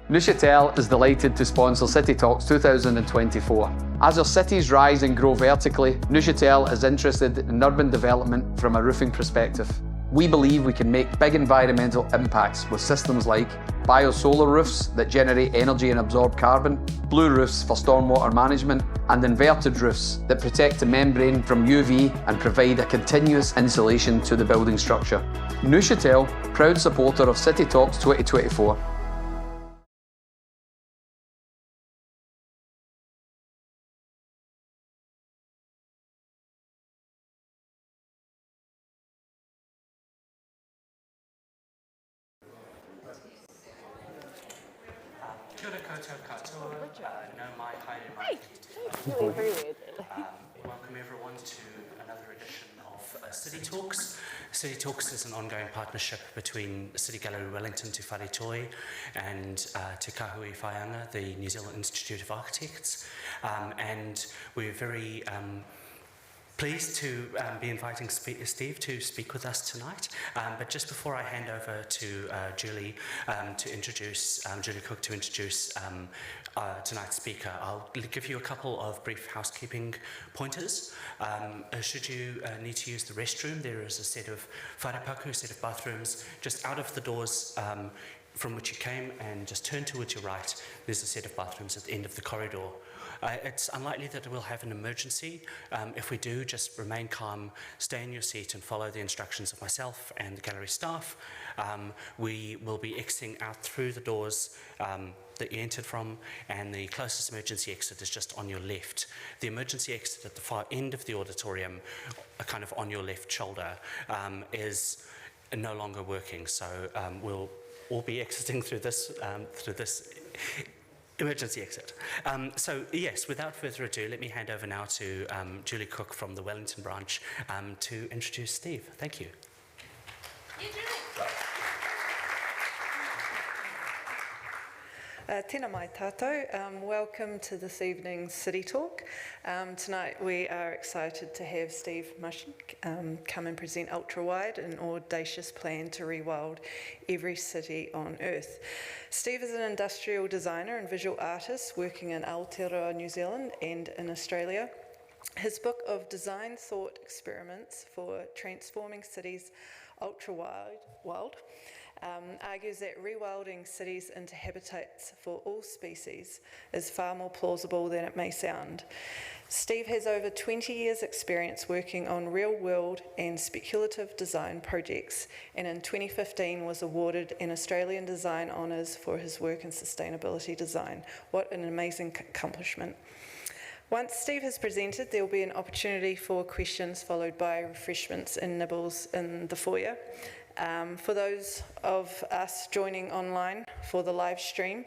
Neuchâtel is delighted to sponsor City Talks 2024. As our cities rise and grow vertically, Neuchâtel is interested in urban development from a roofing perspective. We believe we can make big environmental impacts with systems like bio-solar roofs that generate energy and absorb carbon, blue roofs for stormwater management, and inverted roofs that protect the membrane from UV and provide a continuous insulation to the building structure. Neuchâtel, proud supporter of City Talks 2024. Welcome everyone to another edition of City Talks. City Talks is an ongoing partnership between City Gallery Wellington Te Wharetoi and Te Kahui Whaianga, the New Zealand Institute of Architects. And we're very pleased to be inviting Steve to speak with us tonight. But just before I hand over to Julie to introduce, Julie Cook to introduce tonight's speaker, I'll give you a couple of brief housekeeping pointers. Should you need to use the restroom, there is a set of wharepaku, a set of bathrooms just out of the doors from which you came, and just turn towards your right. There's a set of bathrooms at the end of the corridor. It's unlikely that we'll have an emergency. If we do, just remain calm, stay in your seat and follow the instructions of myself and the gallery staff. We will be exiting out through the doors that you entered from, and the closest emergency exit is just on your left. The emergency exit at the far end of the auditorium, kind of on your left shoulder, is no longer working. So we'll all be exiting through this emergency exit. So yes, without further ado, let me hand over now to Julie Cook from the Wellington branch to introduce Steve. Thank you. Tēnā mai tātou. Welcome to this evening's City Talk. Tonight we are excited to have Steve Mushin come and present Ultrawild, an audacious plan to rewild every city on Earth. Steve is an industrial designer and visual artist working in Aotearoa, New Zealand and in Australia. His book of design thought experiments for transforming cities, Ultrawild, argues that rewilding cities into habitats for all species is far more plausible than it may sound. Steve has over 20 years' experience working on real-world and speculative design projects, and in 2015 was awarded an Australian Design Honours for his work in sustainability design. What an amazing accomplishment. Once Steve has presented, there will be an opportunity for questions followed by refreshments and nibbles in the foyer. For those of us joining online for the live stream,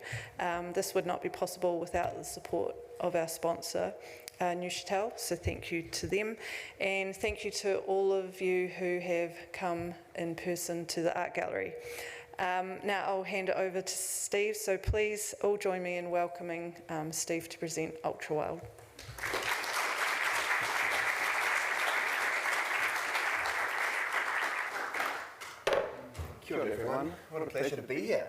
this would not be possible without the support of our sponsor, Neuchâtel, so thank you to them, and thank you to all of you who have come in person to the art gallery. Now I'll hand it over to Steve, so please all join me in welcoming Steve to present Ultrawild. Kia ora everyone, what a pleasure to be here.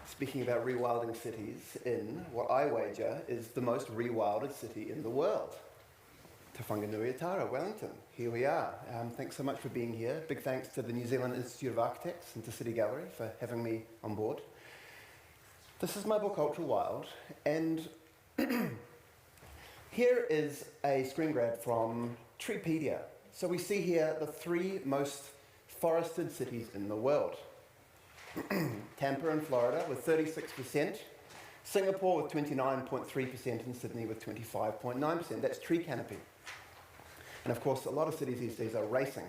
Speaking about rewilding cities in what I wager is the most rewilded city in the world. Te Whanganui Aotearoa, Wellington, here we are. Thanks so much for being here. Big thanks to the New Zealand Institute of Architects and to City Gallery for having me on board. This is my book Ultrawild, and here is a screen grab from Treepedia. So we see here the 3 most forested cities in the world. Tampa in Florida with 36%, Singapore with 29.3%, and Sydney with 25.9%. That's tree canopy. And of course, a lot of cities these days are racing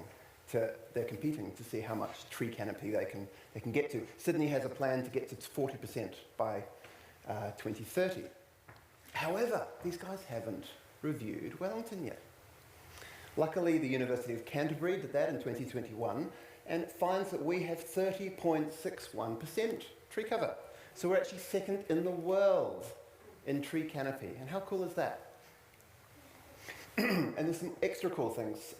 they're competing to see how much tree canopy they can get to. Sydney has a plan to get to 40% by 2030. However, these guys haven't reviewed Wellington yet. Luckily, the University of Canterbury did that in 2021, and it finds that we have 30.61% tree cover. So we're actually second in the world in tree canopy. And how cool is that? And there's some extra cool things.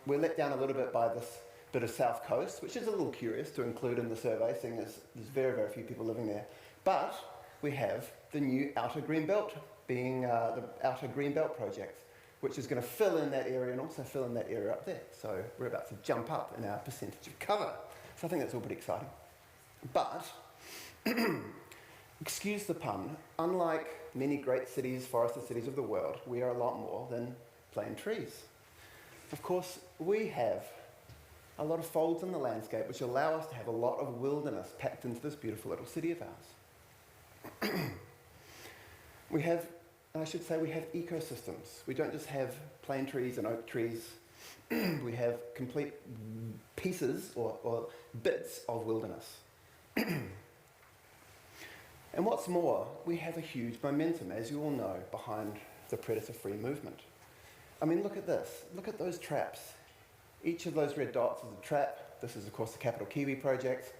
We're let down a little bit by this bit of South Coast, which is a little curious to include in the survey, seeing as there's very, very few people living there. But we have the new Outer Green Belt, being the Outer Green Belt project, which is going to fill in that area and also fill in that area up there. So we're about to jump up in our percentage of cover. So I think that's all pretty exciting. But, excuse the pun, unlike many great cities, forested cities of the world, we are a lot more than plain trees. Of course, we have a lot of folds in the landscape which allow us to have a lot of wilderness packed into this beautiful little city of ours. We have, I should say, we have ecosystems. We don't just have plane trees and oak trees. We have complete pieces or bits of wilderness. And what's more, we have a huge momentum, as you all know, behind the predator-free movement. I mean, look at this. Look at those traps. Each of those red dots is a trap. This is, of course, the Capital Kiwi project.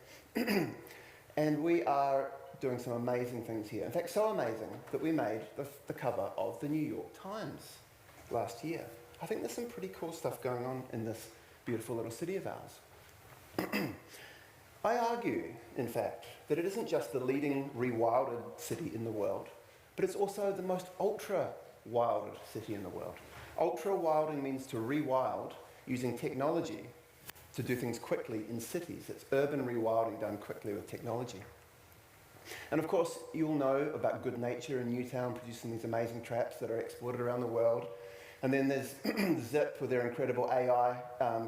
And we are doing some amazing things here. In fact, so amazing that we made the cover of the New York Times last year. I think there's some pretty cool stuff going on in this beautiful little city of ours. I argue, in fact, that it isn't just the leading rewilded city in the world, but it's also the most ultra-wilded city in the world. Ultra-wilding means to rewild using technology to do things quickly in cities. It's urban rewilding done quickly with technology. And of course, you'll know about Good Nature in Newtown producing these amazing traps that are exported around the world. And then there's Zip with their incredible AI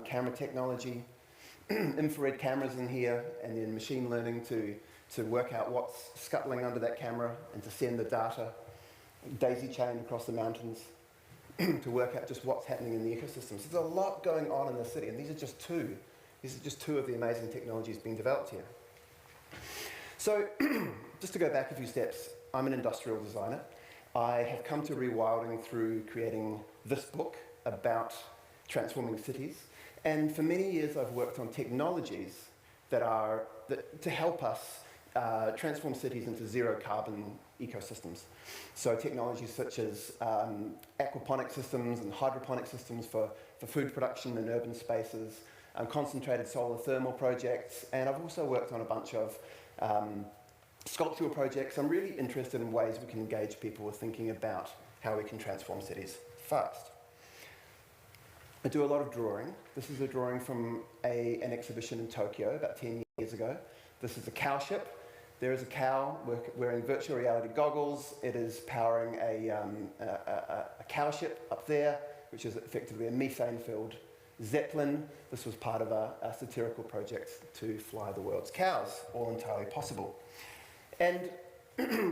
camera technology, infrared cameras in here, and then machine learning to work out what's scuttling under that camera and to send the data, daisy chain across the mountains, to work out just what's happening in the ecosystems. There's a lot going on in the city, and these are just two. These are just two of the amazing technologies being developed here. So, just to go back a few steps, I'm an industrial designer. I have come to rewilding through creating this book about transforming cities. And for many years, I've worked on technologies to help us transform cities into zero carbon ecosystems. So technologies such as aquaponic systems and hydroponic systems for food production in urban spaces, concentrated solar thermal projects, and I've also worked on a bunch of sculptural projects. I'm really interested in ways we can engage people with thinking about how we can transform cities fast. I do a lot of drawing. This is a drawing from an exhibition in Tokyo about 10 years ago. This is a cow ship. There is a cow wearing virtual reality goggles. It is powering a cow ship up there, which is effectively a methane-filled Zeppelin. This was part of a satirical project to fly the world's cows, all entirely possible. And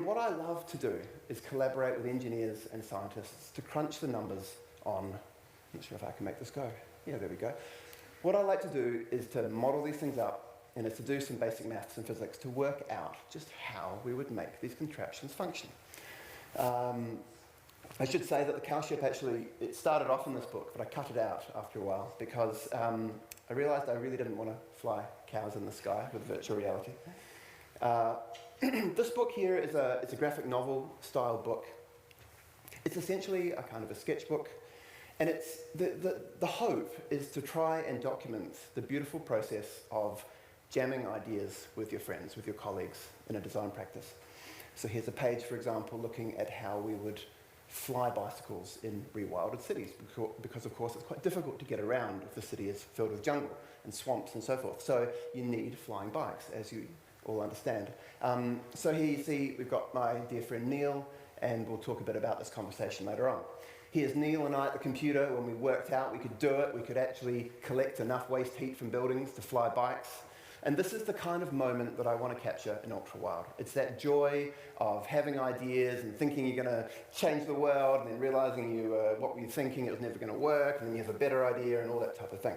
what I love to do is collaborate with engineers and scientists to crunch the numbers on, I'm not sure if I can make this go. Yeah, there we go. What I like to do is to model these things up, and it's to do some basic maths and physics to work out just how we would make these contraptions function. I should say that the cow ship actually, it started off in this book, but I cut it out after a while because I realised I really didn't want to fly cows in the sky with virtual reality. This book here is it's a graphic novel style book. It's essentially a kind of a sketchbook, and it's the hope is to try and document the beautiful process of jamming ideas with your friends, with your colleagues in a design practice. So here's a page, for example, looking at how we would fly bicycles in rewilded cities, because of course it's quite difficult to get around if the city is filled with jungle and swamps and so forth. So you need flying bikes, as you all understand. So here you see we've got my dear friend Neil, and we'll talk a bit about this conversation later on. Here's Neil and I at the computer when we worked out we could do it. We could actually collect enough waste heat from buildings to fly bikes. And this is the kind of moment that I want to capture in Ultrawild. It's that joy of having ideas and thinking you're going to change the world, and then realising what were you thinking, it was never going to work, and then you have a better idea and all that type of thing.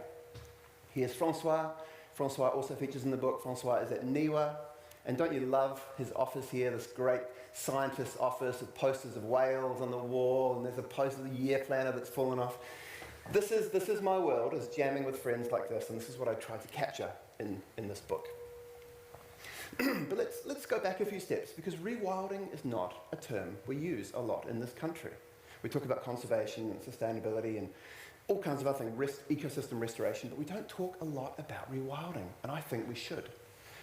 Here's Francois. Francois also features in the book. Francois is at NIWA. And don't you love his office here, this great scientist's office with posters of whales on the wall, and there's a poster of the year planner that's fallen off. This is my world, is jamming with friends like this, and this is what I try to capture in this book. But let's go back a few steps, because rewilding is not a term we use a lot in this country. We talk about conservation and sustainability and all kinds of other things, ecosystem restoration, but we don't talk a lot about rewilding, and I think we should.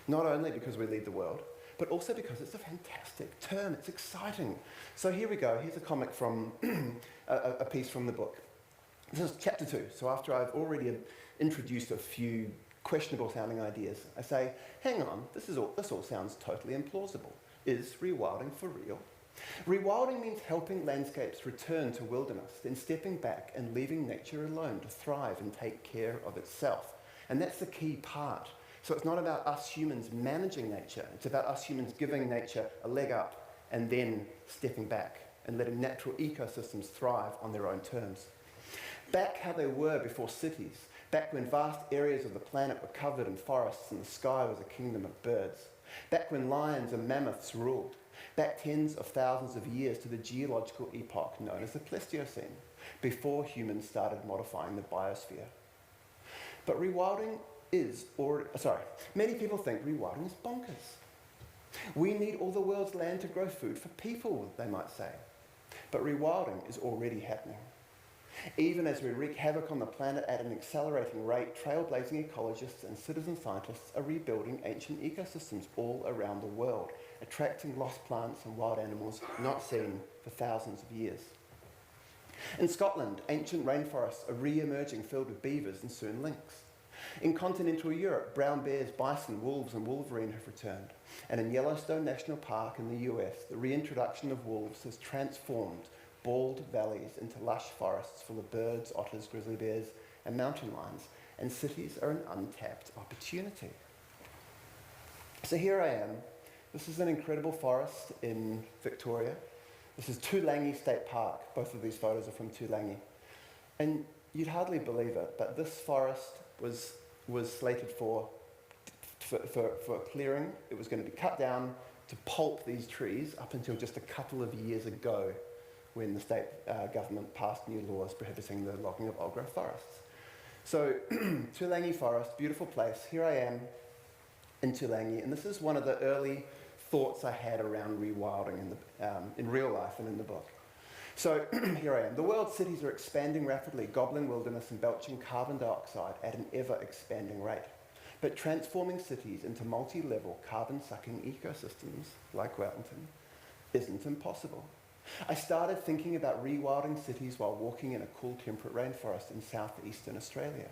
Not only because we lead the world, but also because it's a fantastic term. It's exciting. So here we go. Here's a comic from a piece from the book. This is chapter 2. So after I've already introduced a few questionable sounding ideas, I say, hang on, this all sounds totally implausible. Is rewilding for real? Rewilding means helping landscapes return to wilderness, then stepping back and leaving nature alone to thrive and take care of itself. And that's the key part. So it's not about us humans managing nature, it's about us humans giving nature a leg up and then stepping back and letting natural ecosystems thrive on their own terms. Back how they were before cities, back when vast areas of the planet were covered in forests and the sky was a kingdom of birds, back when lions and mammoths ruled, back tens of thousands of years to the geological epoch known as the Pleistocene, before humans started modifying the biosphere. But rewilding many people think rewilding is bonkers. We need all the world's land to grow food for people, they might say. But rewilding is already happening. Even as we wreak havoc on the planet at an accelerating rate, trailblazing ecologists and citizen scientists are rebuilding ancient ecosystems all around the world, attracting lost plants and wild animals not seen for thousands of years. In Scotland, ancient rainforests are re-emerging filled with beavers and soon lynx. In continental Europe, brown bears, bison, wolves and wolverine have returned. And in Yellowstone National Park in the US, the reintroduction of wolves has transformed bald valleys into lush forests full of birds, otters, grizzly bears and mountain lions. And cities are an untapped opportunity. So here I am. This is an incredible forest in Victoria. This is Toolangi State Park. Both of these photos are from Toolangi. And you'd hardly believe it, but this forest was slated for clearing. It was going to be cut down to pulp these trees up until just a couple of years ago when the state government passed new laws prohibiting the logging of old-growth forests. So Toolangi Forest, beautiful place. Here I am in Toolangi, and this is one of the early thoughts I had around rewilding in real life and in the book. So here I am. The world's cities are expanding rapidly, gobbling wilderness and belching carbon dioxide at an ever-expanding rate. But transforming cities into multi-level carbon-sucking ecosystems, like Wellington, isn't impossible. I started thinking about rewilding cities while walking in a cool temperate rainforest in southeastern Australia.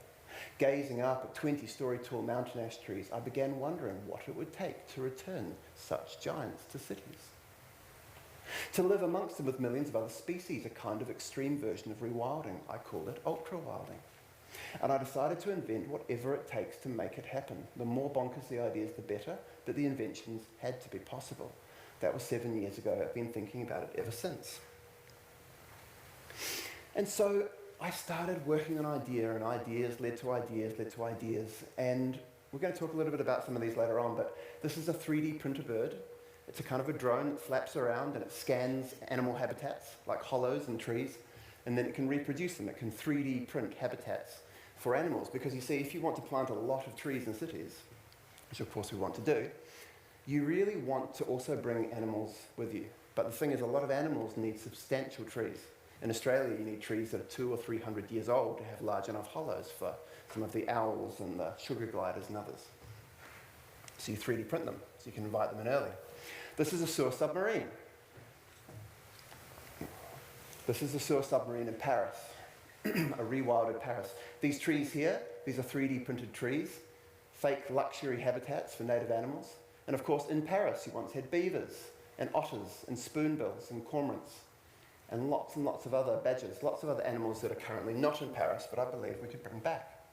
Gazing up at 20-story tall mountain ash trees, I began wondering what it would take to return such giants to cities. To live amongst them with millions of other species, a kind of extreme version of rewilding. I called it ultrawilding. And I decided to invent whatever it takes to make it happen. The more bonkers the ideas, the better, but the inventions had to be possible. That was 7 years ago. I've been thinking about it ever since. And so I started working on idea, and ideas led to ideas, led to ideas. And we're going to talk a little bit about some of these later on, but this is a 3D printer bird. It's a kind of a drone that flaps around and it scans animal habitats, like hollows and trees, and then it can reproduce them. It can 3D print habitats for animals, because you see, if you want to plant a lot of trees in cities, which of course we want to do, you really want to also bring animals with you. But the thing is, a lot of animals need substantial trees. In Australia, you need trees that are 200 or 300 years old to have large enough hollows for some of the owls and the sugar gliders and others. So you 3D print them, so you can invite them in early. This is a sewer submarine. This is a sewer submarine in Paris, a rewilded Paris. These trees here, these are 3D printed trees, fake luxury habitats for native animals. And of course, in Paris, you once had beavers and otters and spoonbills and cormorants and lots of other badgers, lots of other animals that are currently not in Paris, but I believe we could bring back.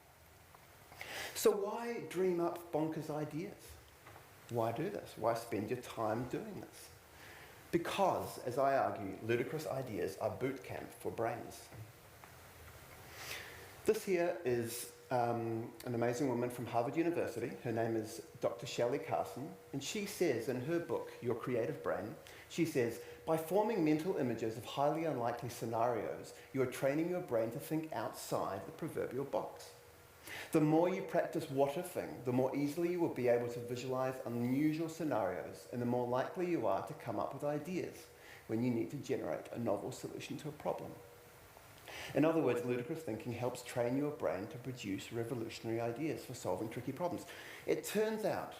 So why dream up bonkers ideas? Why do this? Why spend your time doing this? Because, as I argue, ludicrous ideas are boot camp for brains. This here is an amazing woman from Harvard University. Her name is Dr. Shelley Carson, and she says in her book, Your Creative Brain, she says, by forming mental images of highly unlikely scenarios, you are training your brain to think outside the proverbial box. The more you practice what-ifing, the more easily you will be able to visualize unusual scenarios, and the more likely you are to come up with ideas when you need to generate a novel solution to a problem. In other words, ludicrous thinking helps train your brain to produce revolutionary ideas for solving tricky problems. It turns out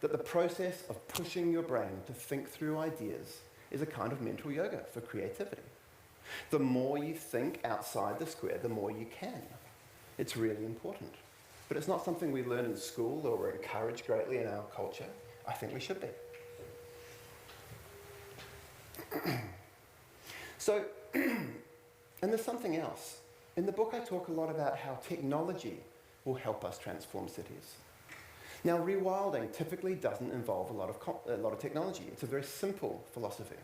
that the process of pushing your brain to think through ideas is a kind of mental yoga for creativity. The more you think outside the square, the more you can. It's really important. But it's not something we learn in school or we're encouraged greatly in our culture. I think we should be. So, and there's something else. In the book I talk a lot about how technology will help us transform cities. Now, rewilding typically doesn't involve a lot of technology. It's a very simple philosophy.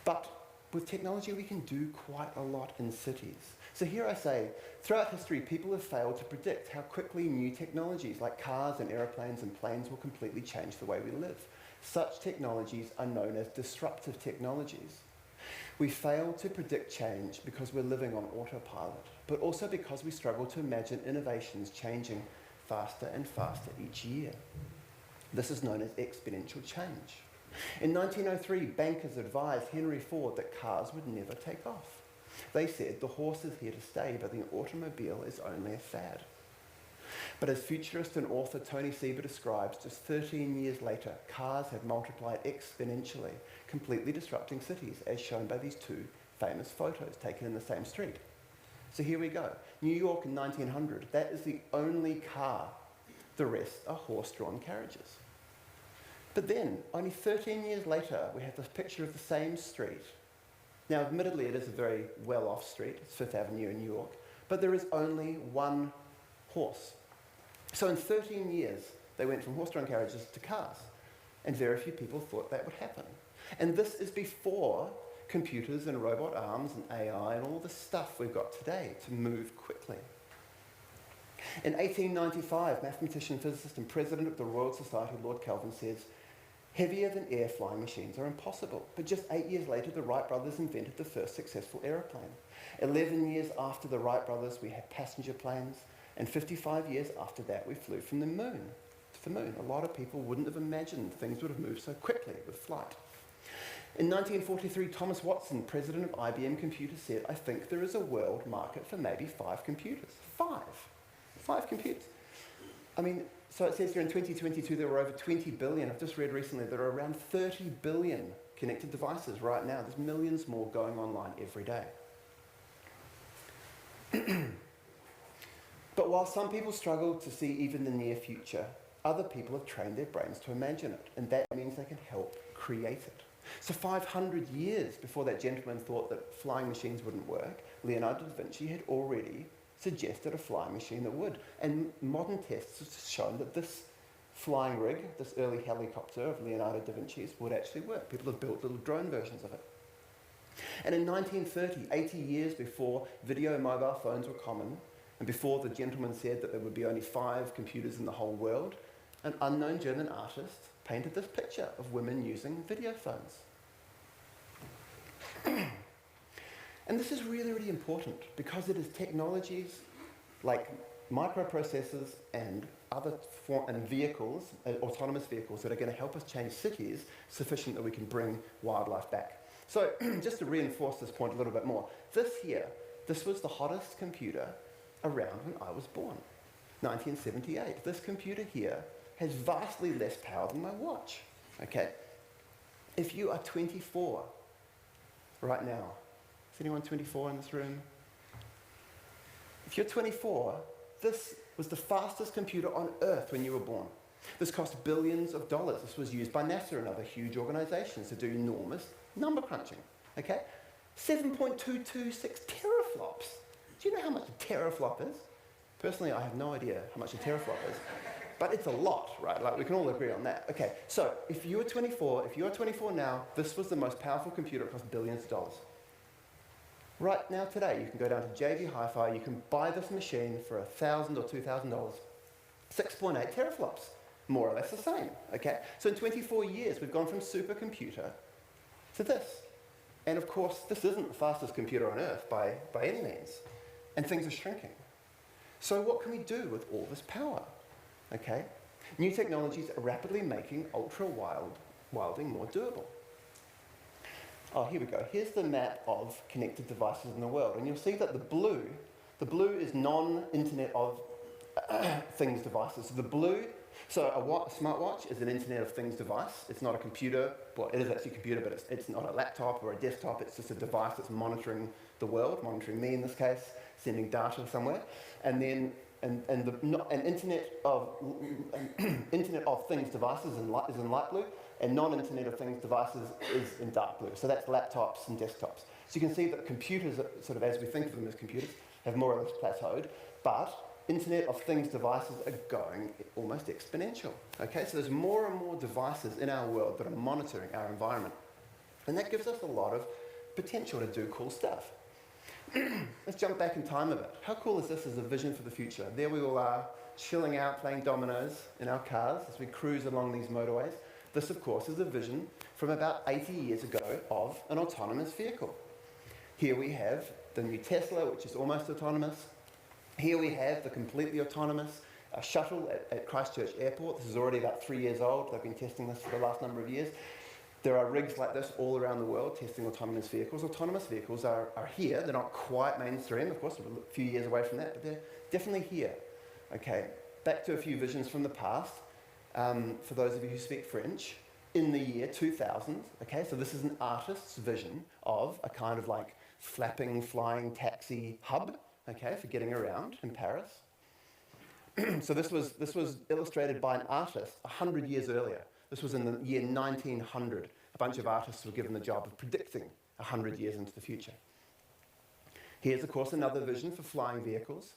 But with technology, we can do quite a lot in cities. So here I say, throughout history, people have failed to predict how quickly new technologies like cars and aeroplanes and planes will completely change the way we live. Such technologies are known as disruptive technologies. We fail to predict change because we're living on autopilot, but also because we struggle to imagine innovations changing faster and faster each year. This is known as exponential change. In 1903, bankers advised Henry Ford that cars would never take off. They said the horse is here to stay, but the automobile is only a fad. But as futurist and author Tony Seba describes, just 13 years later, cars have multiplied exponentially, completely disrupting cities, as shown by these two famous photos taken in the same street. So here we go. New York in 1900, that is the only car. The rest are horse-drawn carriages. But then, only 13 years later, we have this picture of the same street. Now, admittedly, it is a very well-off street. It's Fifth Avenue in New York. But there is only one horse. So in 13 years, they went from horse-drawn carriages to cars. And very few people thought that would happen. And this is before computers and robot arms and AI and all the stuff we've got today to move quickly. In 1895, mathematician, physicist, and president of the Royal Society, Lord Kelvin, says, heavier than air flying machines are impossible. But just 8 years later, the Wright brothers invented the first successful aeroplane. 11 years after the Wright brothers, we had passenger planes. And 55 years after that, we flew from the moon to the moon. A lot of people wouldn't have imagined things would have moved so quickly with flight. In 1943, Thomas Watson, president of IBM Computers, said, I think there is a world market for maybe 5 computers. 5 computers. I mean, so it says here in 2022 there were over 20 billion. I've just read recently there are around 30 billion connected devices right now. There's millions more going online every day. But while some people struggle to see even the near future, other people have trained their brains to imagine it, and that means they can help create it. So 500 years before that gentleman thought that flying machines wouldn't work, Leonardo da Vinci had already suggested a flying machine that would. And modern tests have shown that this flying rig, this early helicopter of Leonardo da Vinci's, would actually work. People have built little drone versions of it. And in 1930, 80 years before video and mobile phones were common, and before the gentleman said that there would be only 5 computers in the whole world, an unknown German artist painted this picture of women using video phones. And this is really, really important because it is technologies like microprocessors and vehicles, autonomous vehicles, that are going to help us change cities sufficient that we can bring wildlife back. So just to reinforce this point a little bit more, this was the hottest computer around when I was born, 1978. This computer here has vastly less power than my watch. Okay, if you are 24 right now, is anyone 24 in this room? If you're 24, this was the fastest computer on Earth when you were born. This cost billions of dollars. This was used by NASA and other huge organizations to do enormous number crunching. Okay, 7.226 teraflops. Do you know how much a teraflop is? Personally, I have no idea how much a teraflop is. But it's a lot, right? Like, we can all agree on that. Okay, so if you're 24 now, this was the most powerful computer. It cost billions of dollars. Right now, today, you can go down to JV Hi-Fi, you can buy this machine for $1,000 or $2,000. 6.8 teraflops, more or less the same, okay? So in 24 years, we've gone from supercomputer to this. And of course, this isn't the fastest computer on Earth by any means. And things are shrinking. So what can we do with all this power? Okay? New technologies are rapidly making ultra-wilding more doable. Oh, here we go. Here's the map of connected devices in the world. And you'll see that the blue is non-Internet of Things devices. So the blue So a smartwatch is an Internet of Things device. It's not a computer. Well, it is actually a computer, but it's not a laptop or a desktop. It's just a device that's monitoring the world, monitoring me in this case, sending data somewhere. And then an Internet of Things devices is in light blue, and non-Internet of Things devices is in dark blue. So that's laptops and desktops. So you can see that computers, sort of as we think of them as computers, have more or less plateaued, but Internet of Things devices are going almost exponential. Okay, so there's more and more devices in our world that are monitoring our environment. And that gives us a lot of potential to do cool stuff. Let's jump back in time a bit. How cool is this as a vision for the future? There we all are, chilling out, playing dominoes in our cars as we cruise along these motorways. This, of course, is a vision from about 80 years ago of an autonomous vehicle. Here we have the new Tesla, which is almost autonomous. Here we have the completely autonomous shuttle at Christchurch Airport. This is already about 3 years old. They've been testing this for the last number of years. There are rigs like this all around the world testing autonomous vehicles. Autonomous vehicles are here. They're not quite mainstream, of course, we're a few years away from that, but they're definitely here. Okay, back to a few visions from the past. For those of you who speak French, in the year 2000, okay, so this is an artist's vision of a kind of like flapping, flying taxi hub, okay, for getting around in Paris. So this was illustrated by an artist 100 years earlier. This was in the year 1900. A bunch of artists were given the job of predicting 100 years into the future. Here's, of course, another vision for flying vehicles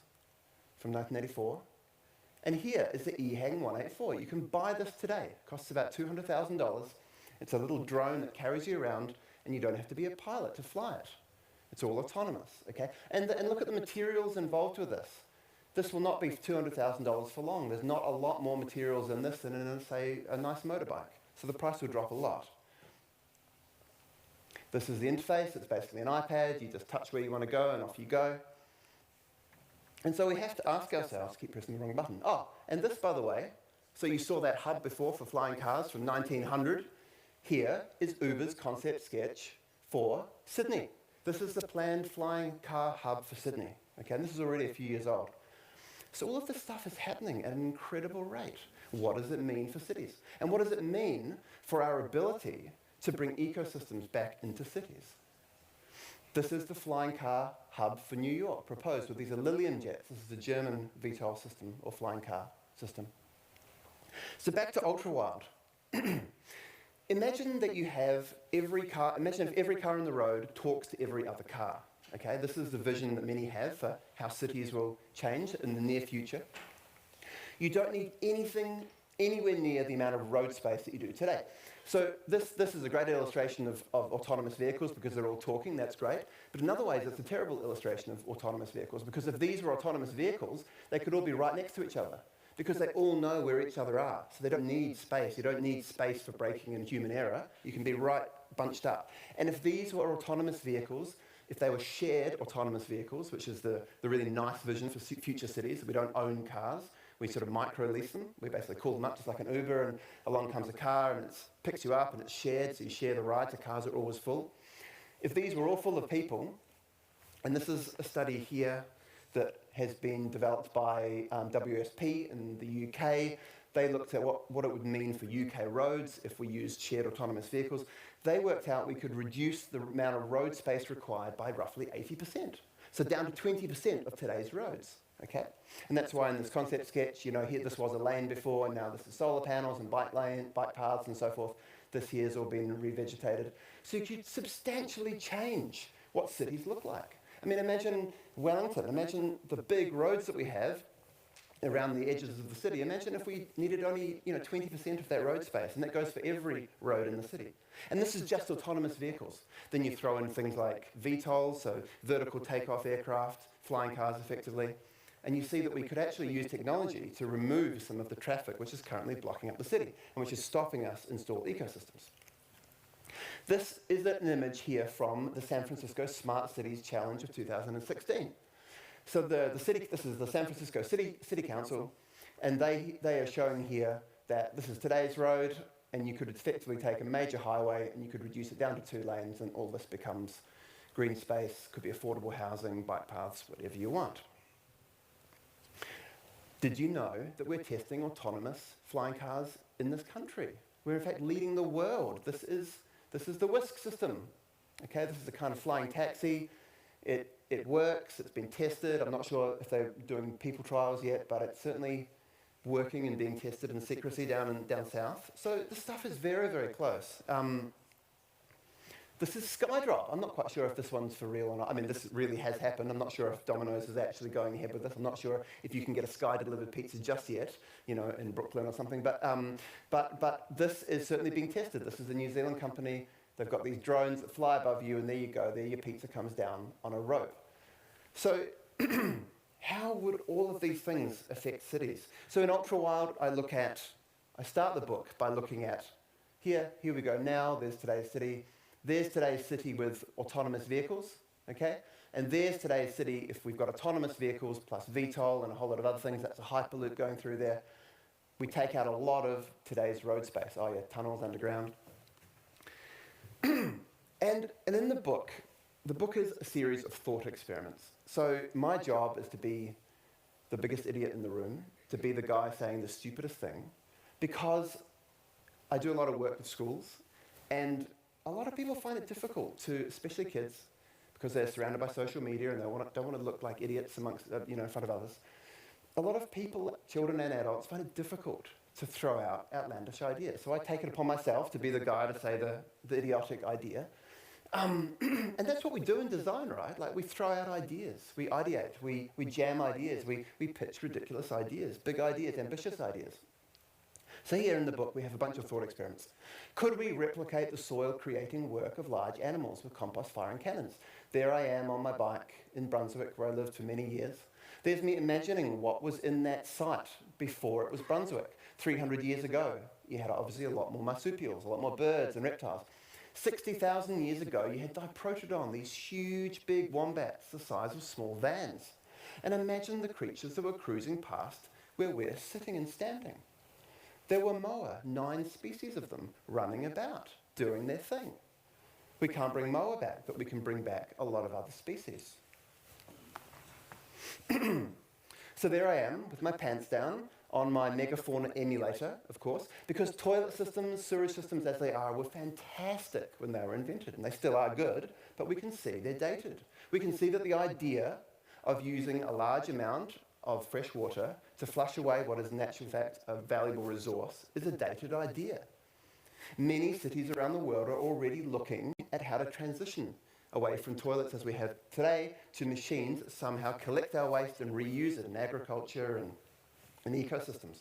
from 1984. And here is the EHang 184. You can buy this today. It costs about $200,000. It's a little drone that carries you around, and you don't have to be a pilot to fly it. It's all autonomous, okay? And look at the materials involved with this. This will not be $200,000 for long. There's not a lot more materials in this than in, say, a nice motorbike. So the price will drop a lot. This is the interface. It's basically an iPad. You just touch where you want to go and off you go. And so we have to ask ourselves, keep pressing the wrong button. Oh, and this, by the way, so you saw that hub before for flying cars from 1900. Here is Uber's concept sketch for Sydney. This is the planned flying car hub for Sydney. Okay, and this is already a few years old. So all of this stuff is happening at an incredible rate. What does it mean for cities? And what does it mean for our ability to bring ecosystems back into cities? This is the flying car hub for New York, proposed with these Lilium jets. This is the German VTOL system, or flying car system. So back to Ultrawild. Imagine that you have every car, imagine if every car on the road talks to every other car. Okay, this is the vision that many have for how cities will change in the near future. You don't need anything anywhere near the amount of road space that you do today. So this is a great illustration of autonomous vehicles because they're all talking, that's great. But in other ways, it's a terrible illustration of autonomous vehicles because if these were autonomous vehicles, they could all be right next to each other because they all know where each other are. So they don't need space. You don't need space for braking and human error. You can be right bunched up. And if these were autonomous vehicles, if they were shared autonomous vehicles, which is the really nice vision for future cities, we don't own cars, we sort of micro-lease them. We basically call them up just like an Uber, and along comes a car, and it picks you up, and it's shared, so you share the ride, so cars are always full. If these were all full of people, and this is a study here that has been developed by WSP in the UK. They looked at what it would mean for UK roads if we used shared autonomous vehicles. They worked out we could reduce the amount of road space required by roughly 80%. So down to 20% of today's roads, okay? And that's why in this concept sketch, you know, here this was a lane before, and now this is solar panels and bike paths and so forth. This here's all been revegetated. So you could substantially change what cities look like. I mean, imagine Wellington, imagine the big roads that we have around the edges of the city. Imagine if we needed only 20% of that road space, and that goes for every road in the city. And this is just autonomous vehicles. Then you throw in things like VTOLs, so vertical takeoff aircraft, flying cars effectively, and you see that we could actually use technology to remove some of the traffic which is currently blocking up the city, and which is stopping us install ecosystems. This is an image here from the San Francisco Smart Cities Challenge of 2016. So the city, this is the San Francisco City Council, and they are showing here that this is today's road, and you could effectively take a major highway and you could reduce it down to 2 lanes, and all this becomes green space, could be affordable housing, bike paths, whatever you want. Did you know that we're testing autonomous flying cars in this country? We're in fact leading the world. This is the Whisk system. Okay, this is a kind of flying taxi. It works, it's been tested. I'm not sure if they're doing people trials yet, but it's certainly working and being tested in secrecy down south. So this stuff is very, very close. This is Skydrop. I'm not quite sure if this one's for real or not. I mean, this really has happened. I'm not sure if Domino's is actually going ahead with this. I'm not sure if you can get a Sky-delivered pizza just yet, you know, in Brooklyn or something. But this is certainly being tested. This is a New Zealand company. They've got these drones that fly above you, and there you go. There your pizza comes down on a rope. So how would all of these things affect cities? So in Ultrawild, I start the book by looking at, here we go now, there's today's city. There's today's city with autonomous vehicles, okay? And there's today's city if we've got autonomous vehicles plus VTOL and a whole lot of other things. That's a hyperloop going through there. We take out a lot of today's road space. Oh yeah, tunnels underground. And in the book is a series of thought experiments. So my job is to be the biggest idiot in the room, to be the guy saying the stupidest thing, because I do a lot of work with schools, and a lot of people find it difficult to, especially kids, because they're surrounded by social media and they don't want to look like idiots amongst, in front of others. A lot of people, children and adults, find it difficult to throw out outlandish ideas. So I take it upon myself to be the guy to say the idiotic idea. And that's what we do in design, right? Like we throw out ideas, we ideate, we jam ideas, we pitch ridiculous ideas, big ideas, ambitious ideas. So here in the book we have a bunch of thought experiments. Could we replicate the soil-creating work of large animals with compost-firing cannons? There I am on my bike in Brunswick, where I lived for many years. There's me imagining what was in that site before it was Brunswick. 300 years ago, you had obviously a lot more marsupials, a lot more birds and reptiles. 60,000 years ago, you had Diprotodon, these huge, big wombats the size of small vans. And imagine the creatures that were cruising past where we're sitting and standing. There were moa, 9 species of them, running about, doing their thing. We can't bring moa back, but we can bring back a lot of other species. So there I am, with my pants down, on my megafauna emulator, of course, because toilet systems, sewage systems as they are, were fantastic when they were invented, and they still are good, but we can see they're dated. We can see that the idea of using a large amount of fresh water to flush away what is in actual fact a valuable resource is a dated idea. Many cities around the world are already looking at how to transition away from toilets as we have today to machines that somehow collect our waste and reuse it in agriculture and ecosystems.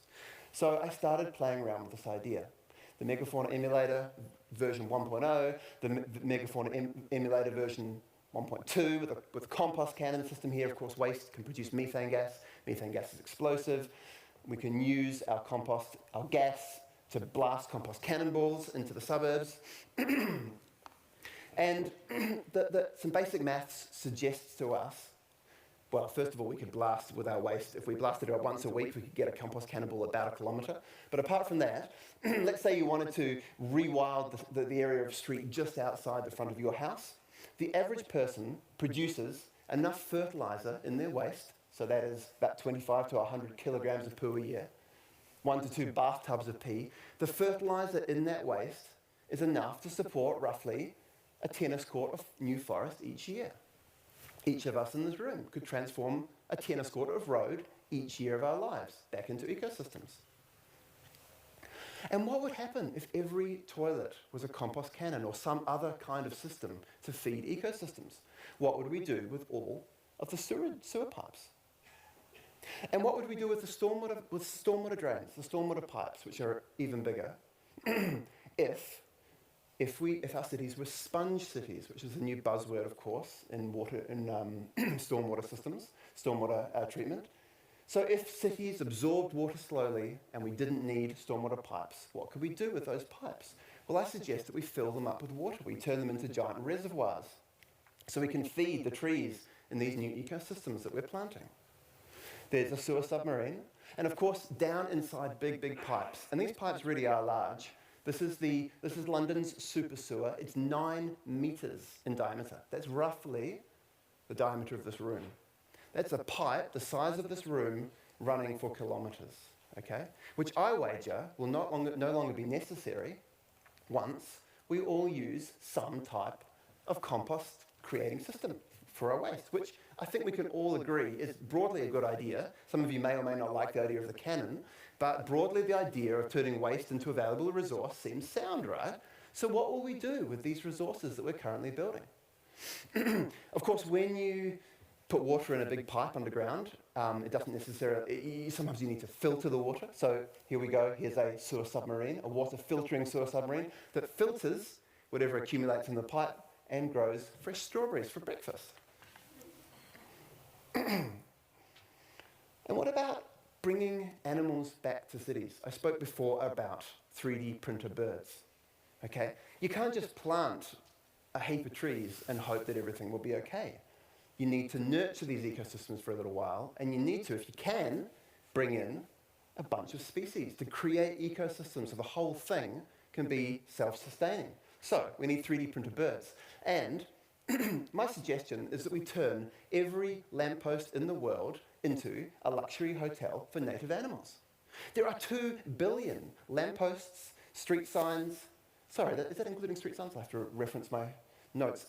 So I started playing around with this idea. The Megafauna emulator version 1.0, the Megafauna emulator version 1.2 with a compost cannon system here. Of course, waste can produce methane gas. Methane gas is explosive. We can use our gas to blast compost cannonballs into the suburbs. And some basic maths suggests to us, well, first of all, we could blast with our waste. If we blasted it once a week, we could get a compost cannonball about 1 kilometre. But apart from that, let's say you wanted to rewild the area of street just outside the front of your house. The average person produces enough fertiliser in their waste, so that is about 25 to 100 kilograms of poo a year, 1 to 2 bathtubs of pee. The fertiliser in that waste is enough to support roughly a tennis court of new forest each year. Each of us in this room could transform a tennis court of road each year of our lives back into ecosystems. And what would happen if every toilet was a compost cannon or some other kind of system to feed ecosystems? What would we do with all of the sewer pipes? And what would we do with the stormwater drains, the stormwater pipes, which are even bigger, if our cities were sponge cities, which is a new buzzword, of course, in stormwater systems, stormwater treatment. So if cities absorbed water slowly and we didn't need stormwater pipes, what could we do with those pipes? Well, I suggest that we fill them up with water. We turn them into giant reservoirs so we can feed the trees in these new ecosystems that we're planting. There's a sewer submarine, and of course, down inside big pipes, and these pipes really are large. This is London's super sewer. It's 9 metres in diameter. That's roughly the diameter of this room. That's a pipe the size of this room running for kilometres, okay? Which I wager will no longer be necessary once we all use some type of compost creating system for our waste, which I think we can all agree is broadly a good idea. Some of you may or may not like the idea of the cannon, but broadly the idea of turning waste into a valuable resource seems sound, right? So what will we do with these resources that we're currently building? Of course, when you put water in a big pipe underground, it doesn't necessarily, sometimes you need to filter the water. So here we go, here's a sewer submarine, a water filtering sewer submarine that filters whatever accumulates in the pipe and grows fresh strawberries for breakfast. And what about bringing animals back to cities? I spoke before about 3D printer birds. Okay, you can't just plant a heap of trees and hope that everything will be okay. You need to nurture these ecosystems for a little while, and you need to, if you can, bring in a bunch of species to create ecosystems so the whole thing can be self-sustaining. So we need 3D printed birds. And my suggestion is that we turn every lamppost in the world into a luxury hotel for native animals. There are 2 billion lampposts, street signs. Sorry, is that including street signs? I have to reference my notes.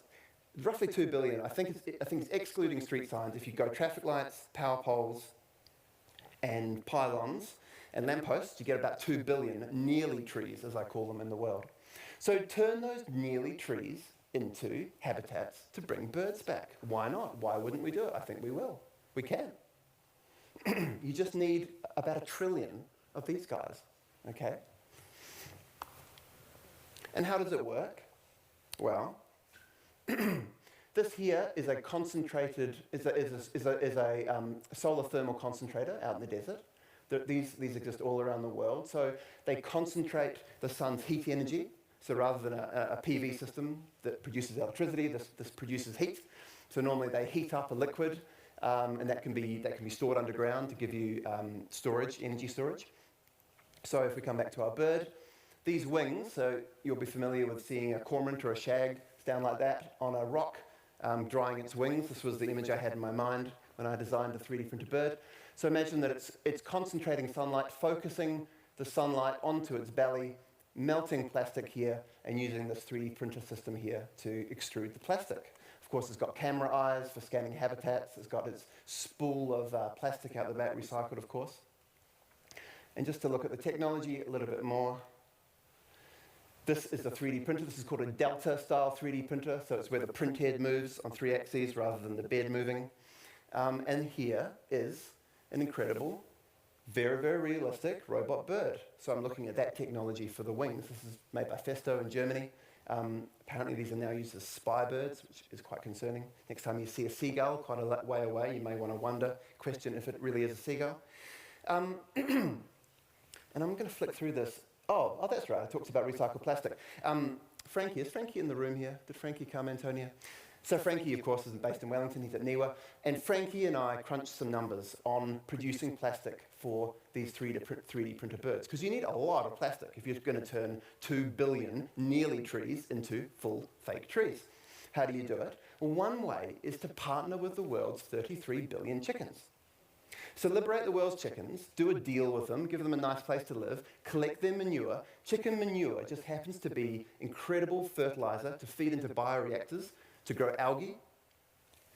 Roughly 2 billion. I think it's excluding street signs. If you go traffic lights, power poles, and pylons and lampposts, you get about 2 billion nearly trees, as I call them, in the world. So turn those nearly trees into habitats to bring birds back. Why not? Why wouldn't we do it? I think we will. We can. You just need about 1 trillion of these guys, okay? And how does it work? Well, this here is a concentrated, is a solar thermal concentrator out in the desert. These exist all around the world. So they concentrate the sun's heat energy. So rather than a PV system that produces electricity, this produces heat. So normally they heat up a liquid, and that can be stored underground to give you storage, energy storage. So if we come back to our bird, these wings, so you'll be familiar with seeing a cormorant or a shag down like that on a rock, drying its wings. This was the image I had in my mind when I designed the 3D printed bird. So imagine that it's concentrating sunlight, focusing the sunlight onto its belly, melting plastic here, and using this 3D printer system here to extrude the plastic. Of course, it's got camera eyes for scanning habitats. It's got its spool of plastic out the back, recycled, of course. And just to look at the technology a little bit more, this is a 3D printer. This is called a Delta-style 3D printer, so it's where the print head moves on 3 axes rather than the bed moving. And here is an incredible, very, very realistic robot bird. So I'm looking at that technology for the wings. This is made by Festo in Germany. Apparently these are now used as spy birds, which is quite concerning. Next time you see a seagull quite a way away, you may want to question if it really is a seagull. And I'm going to flick through this. Oh, that's right, I talked about recycled plastic. Frankie, is Frankie in the room here? Did Frankie come, Antonia? So Frankie, of course, isn't based in Wellington, he's at Niwa. And Frankie and I crunched some numbers on producing plastic for these 3D printed birds. Because you need a lot of plastic if you're going to turn 2 billion nearly trees into full fake trees. How do you do it? Well, one way is to partner with the world's 33 billion chickens. So liberate the world's chickens, do a deal with them, give them a nice place to live, collect their manure. Chicken manure just happens to be incredible fertilizer to feed into bioreactors, to grow algae,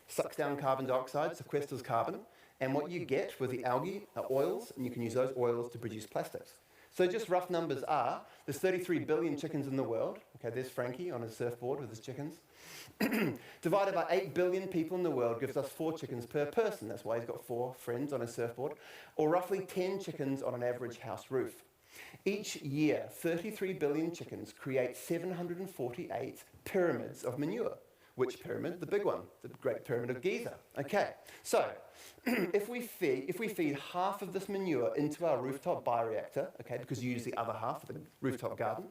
sucks down carbon dioxide, sequesters carbon, and what you get with the algae are oils, and you can use those oils to produce plastics. So just rough numbers are, there's 33 billion chickens in the world. Okay, there's Frankie on his surfboard with his chickens. Divided by 8 billion people in the world gives us 4 chickens per person. That's why he's got 4 friends on his surfboard. Or roughly 10 chickens on an average house roof. Each year, 33 billion chickens create 748 pyramids of manure. Which pyramid? The big one, the Great Pyramid of Giza. Okay, so if we feed half of this manure into our rooftop bioreactor, okay, because you use the other half of the rooftop garden,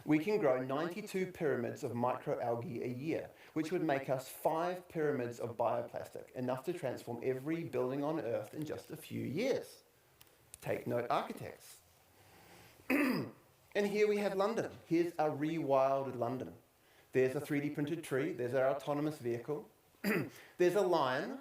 we can grow 92 pyramids of microalgae a year, which would make us 5 pyramids of bioplastic, enough to transform every building on Earth in just a few years. Take note, architects. And here we have London. Here's our Rewild London. There's a 3D printed tree. There's our autonomous vehicle. There's a lion.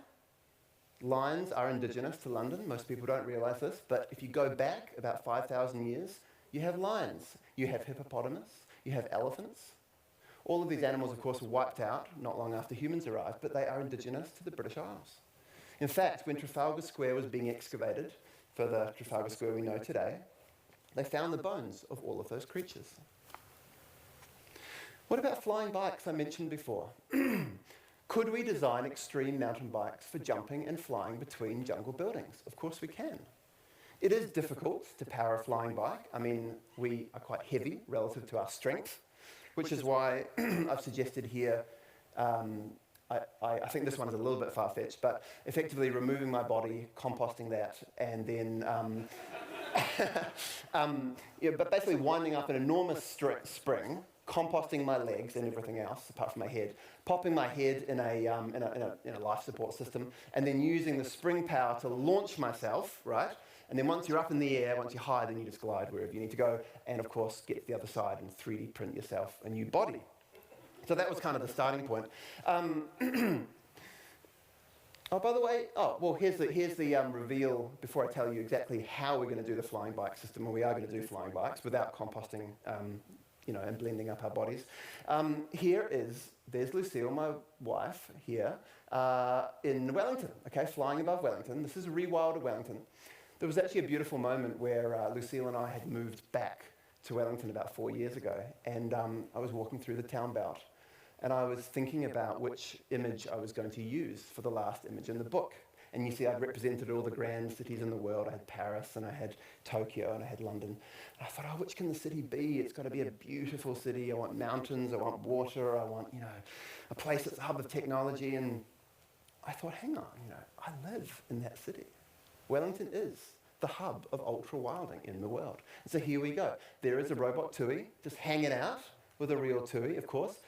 lions are indigenous to London. Most people don't realise this, but if you go back about 5,000 years, you have lions, you have hippopotamus, you have elephants. All of these animals, of course, were wiped out not long after humans arrived, but they are indigenous to the British Isles. In fact, when Trafalgar Square was being excavated for the Trafalgar Square we know today, they found the bones of all of those creatures. What about flying bikes I mentioned before? Could we design extreme mountain bikes for jumping and flying between jungle buildings? Of course we can. It is difficult to power a flying bike. I mean, we are quite heavy relative to our strength, which is why I've suggested here, I think this one is a little bit far-fetched, but effectively removing my body, composting that, and then, but basically winding up an enormous spring, composting my legs and everything else, apart from my head, popping my head in a life support system, and then using the spring power to launch myself, right? And then once you're up in the air, once you're high, then you just glide wherever you need to go, and of course get to the other side and 3D print yourself a new body. So that was kind of the starting point. Oh, by the way, here's the reveal before I tell you exactly how we're going to do the flying bike system, and we are going to do flying bikes without composting, and blending up our bodies. There's Lucille, my wife, here in Wellington, okay, flying above Wellington. This is Rewild of Wellington. There was actually a beautiful moment where Lucille and I had moved back to Wellington about 4 years ago, and I was walking through the town belt, and I was thinking about which image I was going to use for the last image in the book. And you see, I'd represented all the grand cities in the world. I had Paris, and I had Tokyo, and I had London. And I thought, which can the city be? It's got to be a beautiful city. I want mountains, I want water, I want, a place that's a hub of technology. And I thought, hang on, I live in that city. Wellington is the hub of ultra-wilding in the world. And so here we go. There is a robot tui, just hanging out with a real tui, of course,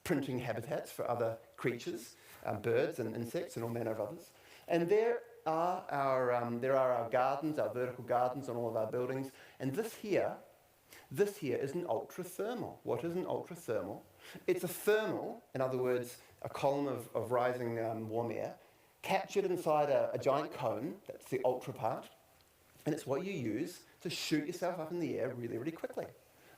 printing habitats for other creatures, birds and insects and all manner of others. And there are our gardens, our vertical gardens on all of our buildings. And this here is an ultra-thermal. What is an ultra-thermal? It's a thermal, in other words, a column of rising warm air, captured inside a giant cone. That's the ultra part. And it's what you use to shoot yourself up in the air really, really quickly.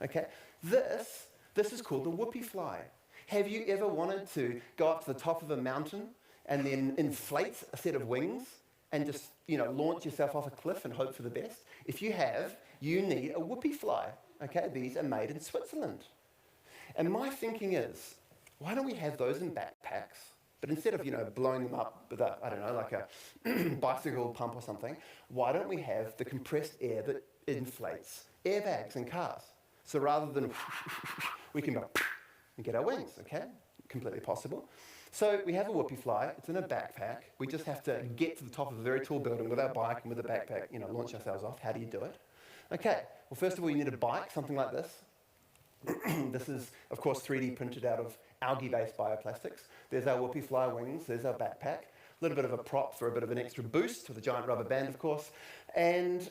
Okay? This is called the whoopee fly. Have you ever wanted to go up to the top of a mountain and then inflate a set of wings and just, launch yourself off a cliff and hope for the best? If you have, you need a whoopee fly. Okay? These are made in Switzerland. And my thinking is, why don't we have those in backpacks? But instead of, blowing them up with like a bicycle pump or something, why don't we have the compressed air that inflates airbags in cars? So rather than we can go and get our wings, okay? Completely possible. So we have a whoopee fly. It's in a backpack. We just have to get to the top of a very tall building with our bike and with a backpack, launch ourselves off. How do you do it? Okay, well, first of all, you need a bike, something like this. This is, of course, 3D printed out of algae-based bioplastics. There's our whoopee fly wings. There's our backpack. A little bit of a prop for a bit of an extra boost with a giant rubber band, of course. And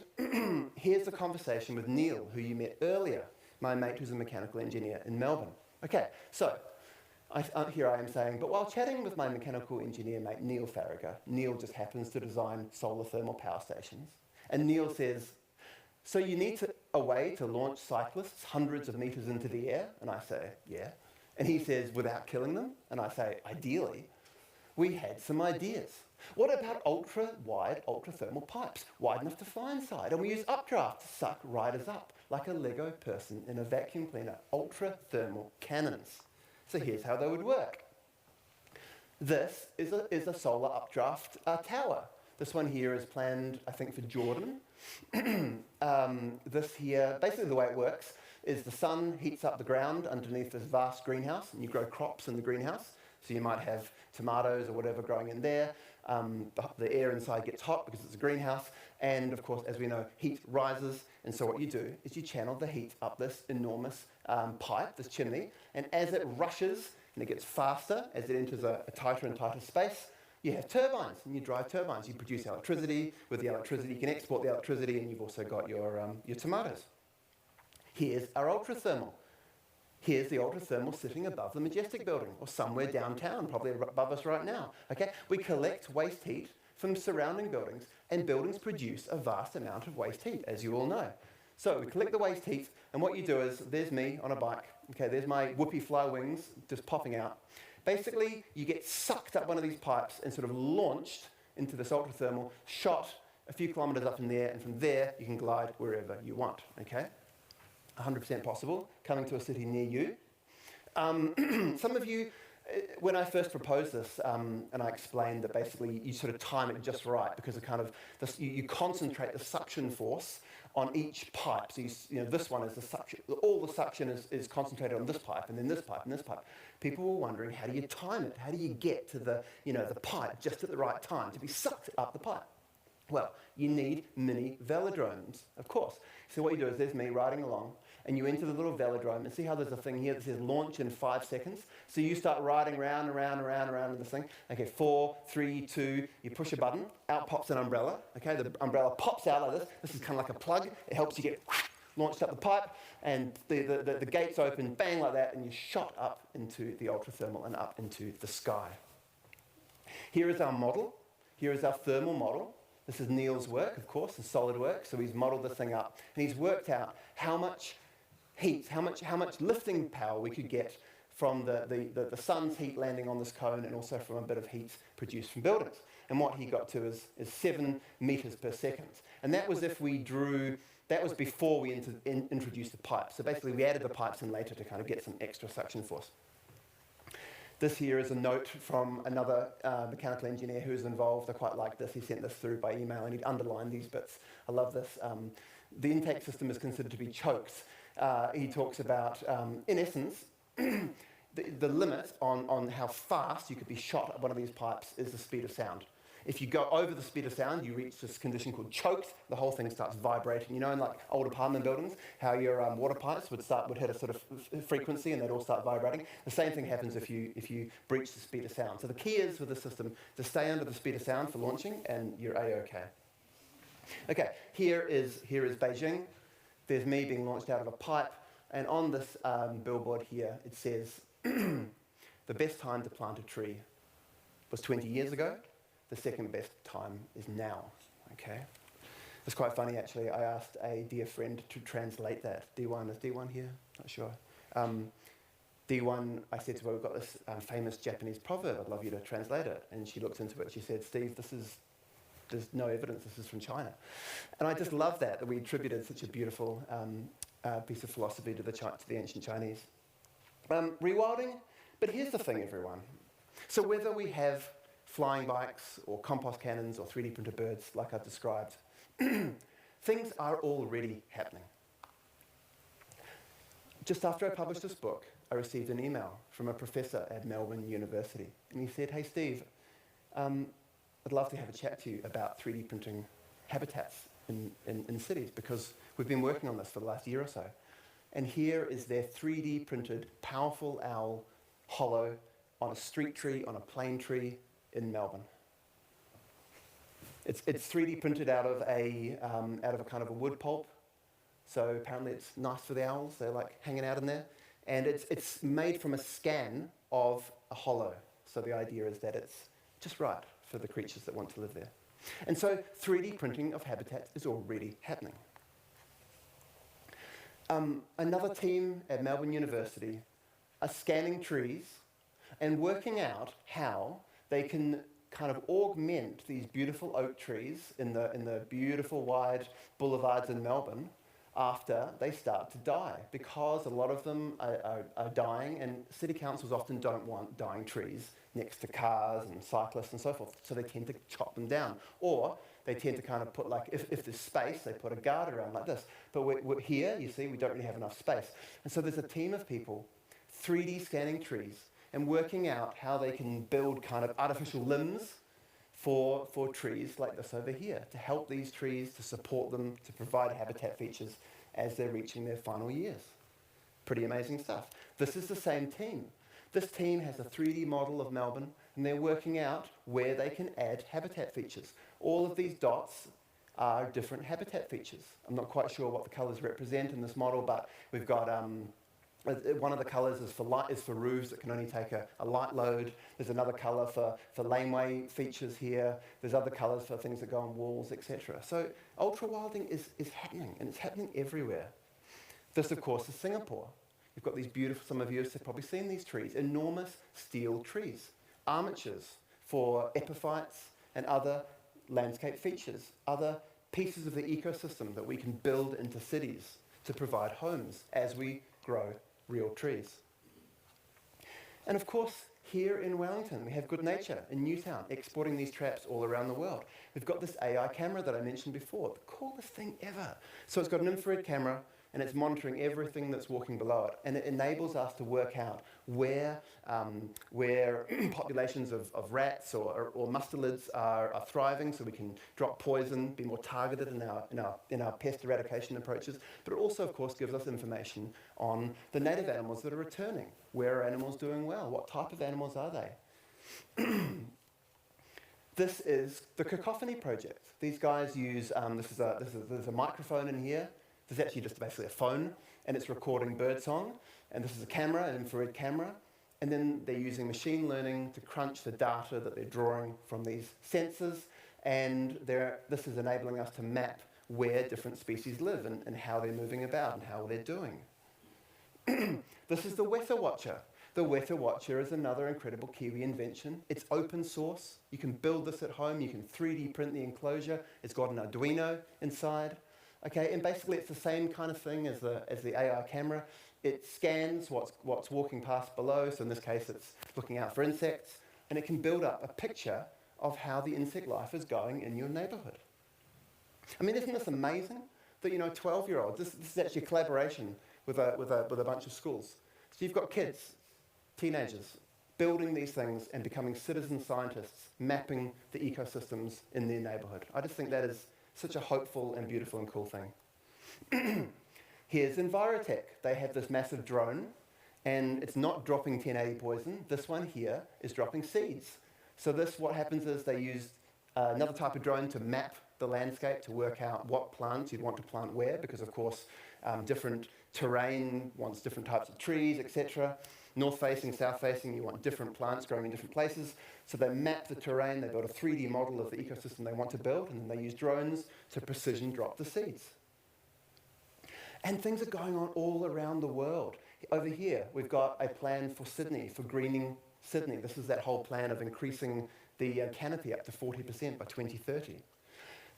here's the conversation with Neil, who you met earlier, my mate who's a mechanical engineer in Melbourne. Okay, so here I am saying, but while chatting with my mechanical engineer mate Neil Farragher, Neil just happens to design solar thermal power stations. And Neil says, so you need a way to launch cyclists hundreds of meters into the air? And I say, yeah. And he says, without killing them? And I say, ideally. We had some ideas. What about ultra-wide, ultra-thermal pipes, wide enough to fly inside? And we use updraft to suck riders up, like a Lego person in a vacuum cleaner, ultra-thermal cannons. So here's how they would work. This is a solar updraft tower. This one here is planned, I think, for Jordan. This here, basically the way it works is the sun heats up the ground underneath this vast greenhouse, and you grow crops in the greenhouse. So you might have tomatoes or whatever growing in there. The air inside gets hot because it's a greenhouse. And of course, as we know, heat rises. And so what you do is you channel the heat up this enormous pipe, this chimney. And as it rushes and it gets faster, as it enters a tighter and tighter space, you have turbines, and you drive turbines. You produce electricity. With the electricity, you can export the electricity, and you've also got your tomatoes. Here's our ultra-thermal. Here's the ultra-thermal sitting above the Majestic building, or somewhere downtown, probably above us right now. Okay, we collect waste heat from surrounding buildings, and buildings produce a vast amount of waste heat, as you all know. So we collect the waste heat, and what you do is, there's me on a bike, okay, there's my whoopee fly wings just popping out. Basically, you get sucked up one of these pipes and sort of launched into this ultrathermal, shot a few kilometres up in there, and from there you can glide wherever you want, okay? 100% possible, coming to a city near you. Some of you, when I first proposed this, and I explained that basically you sort of time it just right because of kind of this, you concentrate the suction force on each pipe. So this one is the suction. All the suction is concentrated on this pipe, and then this pipe, and this pipe. People were wondering, how do you time it? How do you get to the pipe just at the right time to be sucked up the pipe? Well, you need mini velodromes, of course. So what you do is, there's me riding along, and you enter the little velodrome, and see how there's a thing here that says launch in 5 seconds? So you start riding round in this thing. Okay, 4, 3, 2, you push a button, out pops an umbrella. Okay, the umbrella pops out like this. This is kind of like a plug. It helps you get launched up the pipe, and the gates open, bang, like that, and you're shot up into the ultrathermal and up into the sky. Here is our model. Here is our thermal model. This is Neil's work, of course, the solid work. So he's modelled the thing up, and he's worked out how much heat, how much lifting power we could get from the sun's heat landing on this cone, and also from a bit of heat produced from buildings. And what he got to is 7 metres per second. And that was if we drew, that was before we introduced the pipes. So basically we added the pipes in later to kind of get some extra suction force. This here is a note from another mechanical engineer who's involved. I quite like this. He sent this through by email, and he'd underlined these bits. I love this. The intake system is considered to be choked. He talks about, in essence, the limit on how fast you could be shot at one of these pipes is the speed of sound. If you go over the speed of sound, you reach this condition called choked. The whole thing starts vibrating. You know, in like old apartment buildings, how your water pipes would hit a sort of frequency, and they'd all start vibrating. The same thing happens if you breach the speed of sound. So the key is, with the system, to stay under the speed of sound for launching, and you're A-OK. Okay, here is Beijing. There's me being launched out of a pipe, and on this billboard here, it says, the best time to plant a tree was 20 years ago. The second best time is now, okay? It's quite funny, actually. I asked a dear friend to translate that. D1, is D1 here? Not sure. D1, I said to her, we've got this famous Japanese proverb. I'd love you to translate it. And she looked into it. She said, Steve, there's no evidence this is from China. And I just love that we attributed such a beautiful piece of philosophy to the ancient Chinese. Rewilding, but here's the thing, everyone. So whether we have flying bikes or compost cannons or 3D printed birds, like I've described, things are already happening. Just after I published this book, I received an email from a professor at Melbourne University, and he said, hey Steve, I'd love to have a chat to you about 3D printing habitats in cities, because we've been working on this for the last year or so. And here is their 3D printed powerful owl hollow on a street tree, on a plane tree in Melbourne. It's 3D printed out of a kind of a wood pulp. So apparently it's nice for the owls. They're like hanging out in there. And it's made from a scan of a hollow. So the idea is that it's just right for the creatures that want to live there. And so 3D printing of habitats is already happening. Another team at Melbourne University are scanning trees and working out how they can kind of augment these beautiful oak trees in the beautiful wide boulevards in Melbourne after they start to die, because a lot of them are dying, and city councils often don't want dying trees next to cars and cyclists and so forth, so they tend to chop them down. Or they tend to kind of put, like, if there's space, they put a guard around like this. But we're here, you see, we don't really have enough space. And so there's a team of people 3D scanning trees and working out how they can build kind of artificial limbs for trees like this over here, to help these trees, to support them, to provide habitat features as they're reaching their final years. Pretty amazing stuff. This is the same team. This team has a 3D model of Melbourne, and they're working out where they can add habitat features. All of these dots are different habitat features. I'm not quite sure what the colours represent in this model, but we've got One of the colours is for light, is for roofs that can only take a light load. There's another colour for laneway features here. There's other colours for things that go on walls, etc. So ultra-wilding is happening, and it's happening everywhere. This, of course, is Singapore. You've got these beautiful, some of you have probably seen these trees, enormous steel trees, armatures for epiphytes and other landscape features, other pieces of the ecosystem that we can build into cities to provide homes as we grow real trees. And of course, here in Wellington, we have Good Nature in Newtown, exporting these traps all around the world. We've got this AI camera that I mentioned before, the coolest thing ever. So it's got an infrared camera, and it's monitoring everything that's walking below it. And it enables us to work out where populations of rats or mustelids are thriving, so we can drop poison, be more targeted in our pest eradication approaches. But it also, of course, gives us information on the native animals that are returning. Where are animals doing well? What type of animals are they? This is the Cacophony Project. These guys use, there's a microphone in here. There's actually just basically a phone, and it's recording birdsong. And this is a camera, an infrared camera. And then they're using machine learning to crunch the data that they're drawing from these sensors. And this is enabling us to map where different species live and how they're moving about and how they're doing. This is the Weather Watcher. The Weather Watcher is another incredible Kiwi invention. It's open source. You can build this at home. You can 3D print the enclosure. It's got an Arduino inside. Okay, and basically it's the same kind of thing as the AI camera. It scans what's walking past below, so in this case it's looking out for insects, and it can build up a picture of how the insect life is going in your neighbourhood. I mean, isn't this amazing? That, 12-year-olds, this is actually a collaboration with a bunch of schools. So you've got kids, teenagers, building these things and becoming citizen scientists, mapping the ecosystems in their neighbourhood. I just think that is such a hopeful and beautiful and cool thing. Here's Envirotech. They have this massive drone, and it's not dropping 1080 poison. This one here is dropping seeds. So what happens is they use another type of drone to map the landscape, to work out what plants you'd want to plant where, because of course different terrain wants different types of trees, etc. North-facing, south-facing, you want different plants growing in different places. So they map the terrain, they build a 3D model of the ecosystem they want to build, and then they use drones to precision drop the seeds. And things are going on all around the world. Over here, we've got a plan for Sydney, for greening Sydney. This is that whole plan of increasing the canopy up to 40% by 2030.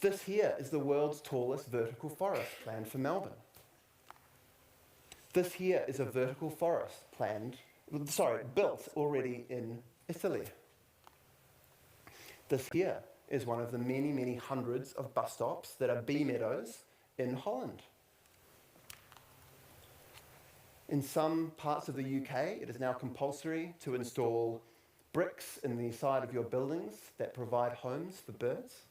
This here is the world's tallest vertical forest planned for Melbourne. This here is a vertical forest built already in Italy. This here is one of the many, many hundreds of bus stops that are bee meadows in Holland. In some parts of the UK, it is now compulsory to install bricks in the side of your buildings that provide homes for birds.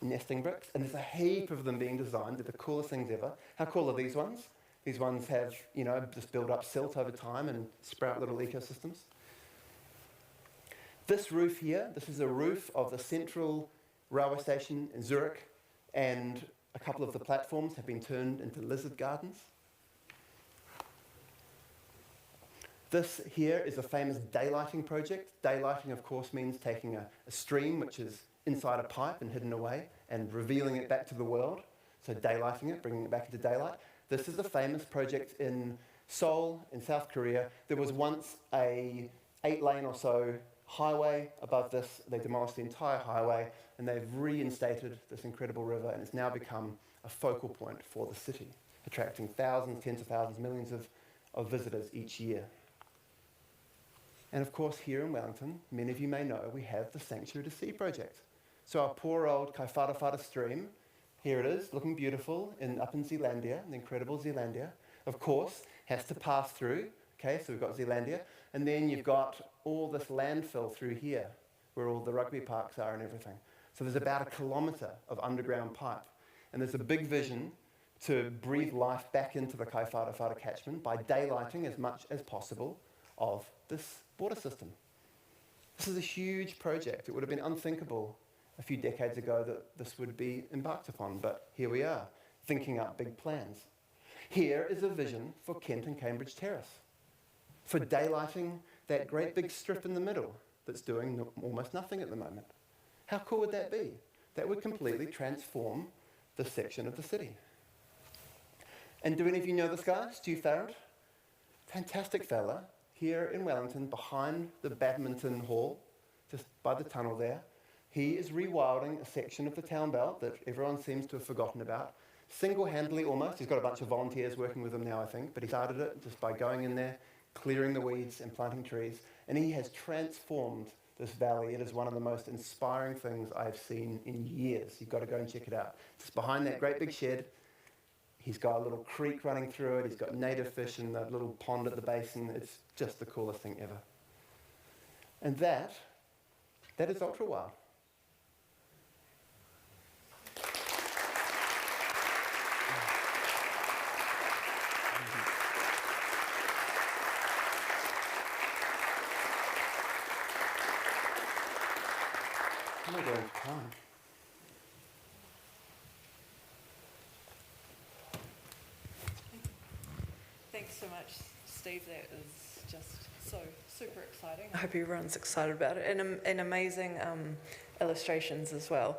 Nesting bricks. And there's a heap of them being designed. They're the coolest things ever. How cool are these ones? These ones have, just build up silt over time and sprout little ecosystems. This roof here, this is a roof of the central railway station in Zurich, and a couple of the platforms have been turned into lizard gardens. This here is a famous daylighting project. Daylighting, of course, means taking a stream which is inside a pipe and hidden away and revealing it back to the world. So daylighting it, bringing it back into daylight. This is a famous project in Seoul, in South Korea. There was once a 8-lane or so highway above this. They demolished the entire highway, and they've reinstated this incredible river, and it's now become a focal point for the city, attracting thousands, tens of thousands, millions of visitors each year. And of course, here in Wellington, many of you may know, we have the Sanctuary to Sea project. So our poor old Kaiwharewhara stream, here it is, looking beautiful, up in Zealandia, the incredible Zealandia, of course, has to pass through. Okay, so we've got Zealandia, and then you've got all this landfill through here, where all the rugby parks are and everything. So there's about 1 kilometre of underground pipe. And there's a big vision to breathe life back into the Kaiwharewhara catchment by daylighting as much as possible of this water system. This is a huge project. It would have been unthinkable a few decades ago that this would be embarked upon, but here we are, thinking up big plans. Here is a vision for Kent and Cambridge Terrace, for daylighting that great big strip in the middle that's doing almost nothing at the moment. How cool would that be? That would completely transform this section of the city. And do any of you know this guy, Stu Farrant? Fantastic fella, here in Wellington, behind the badminton hall, just by the tunnel there. He is rewilding a section of the town belt that everyone seems to have forgotten about, single-handedly almost. He's got a bunch of volunteers working with him now, I think, but he started it just by going in there, clearing the weeds and planting trees, and he has transformed this valley. It is one of the most inspiring things I've seen in years. You've got to go and check it out. It's behind that great big shed. He's got a little creek running through it. He's got native fish in the little pond at the basin. It's just the coolest thing ever. And that is Ultrawild. I'm going to go into time. Thanks so much, Steve. That is just so super exciting. I hope everyone's excited about it, and amazing illustrations as well.